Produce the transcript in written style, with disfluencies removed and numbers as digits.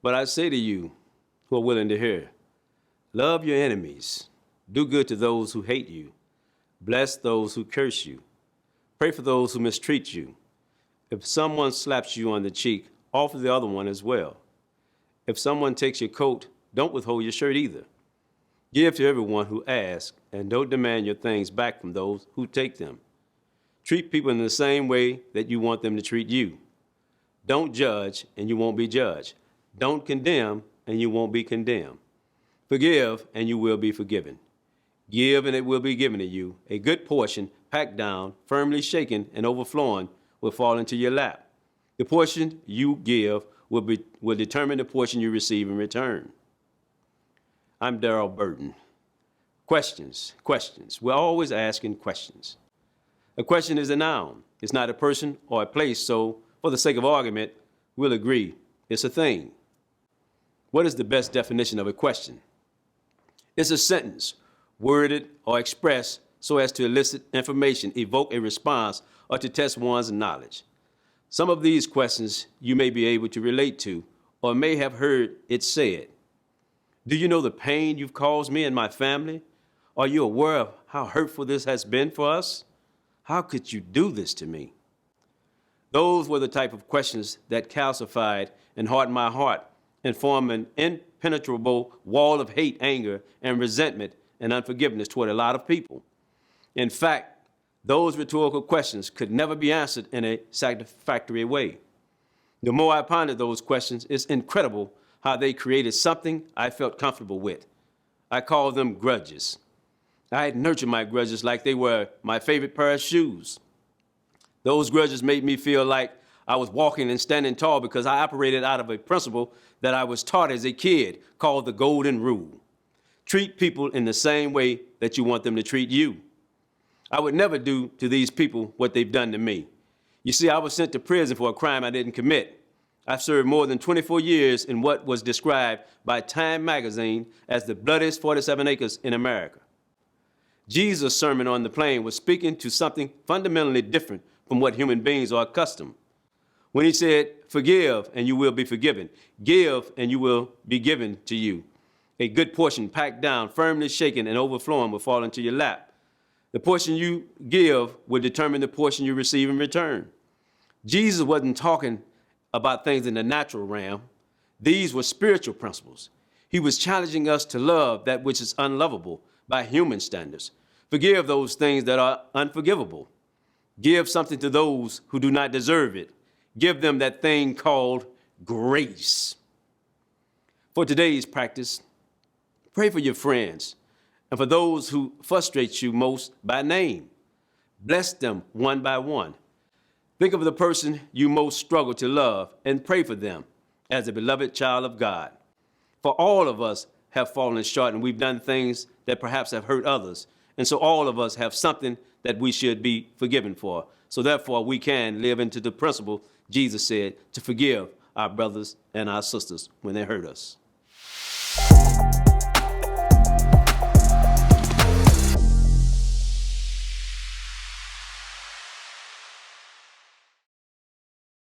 But I say to you who are willing to hear, love your enemies, do good to those who hate you, bless those who curse you, pray for those who mistreat you. If someone slaps you on the cheek, offer the other one as well. If someone takes your coat, don't withhold your shirt either. Give to everyone who asks, and don't demand your things back from those who take them. Treat people in the same way that you want them to treat you. Don't judge, and you won't be judged. Don't condemn, and you won't be condemned. Forgive, and you will be forgiven. Give, and it will be given to you. A good portion, packed down, firmly shaken, and overflowing, will fall into your lap. The portion you give will determine the portion you receive in return. I'm Darrell Burton. Questions. We're always asking questions. A question is a noun. It's not a person or a place, so for the sake of argument, we'll agree it's a thing. What is the best definition of a question? It's a sentence, worded or expressed so as to elicit information, evoke a response, or to test one's knowledge. Some of these questions you may be able to relate to or may have heard it said. Do you know the pain you've caused me and my family? Are you aware of how hurtful this has been for us? How could you do this to me? Those were the type of questions that calcified and hardened my heart and formed an impenetrable wall of hate, anger, and resentment and unforgiveness toward a lot of people. In fact, those rhetorical questions could never be answered in a satisfactory way. The more I pondered those questions, it's incredible how they created something I felt comfortable with. I call them grudges. I had nurtured my grudges like they were my favorite pair of shoes. Those grudges made me feel like I was walking and standing tall because I operated out of a principle that I was taught as a kid called the Golden Rule. Treat people in the same way that you want them to treat you. I would never do to these people what they've done to me. You see, I was sent to prison for a crime I didn't commit. I've served more than 24 years in what was described by Time magazine as the bloodiest 47 acres in America. Jesus' Sermon on the Plain was speaking to something fundamentally different from what human beings are accustomed. When he said, forgive and you will be forgiven, give and you will be given to you. A good portion packed down, firmly shaken and overflowing will fall into your lap. The portion you give will determine the portion you receive in return. Jesus wasn't talking about things in the natural realm. These were spiritual principles. He was challenging us to love that which is unlovable by human standards. Forgive those things that are unforgivable. Give something to those who do not deserve it. Give them that thing called grace. For today's practice, pray for your friends and for those who frustrate you most by name. Bless them one by one. Think of the person you most struggle to love and pray for them as a beloved child of God. For all of us have fallen short and we've done things that perhaps have hurt others. And so all of us have something that we should be forgiven for. So therefore we can live into the principle Jesus said to forgive our brothers and our sisters when they hurt us.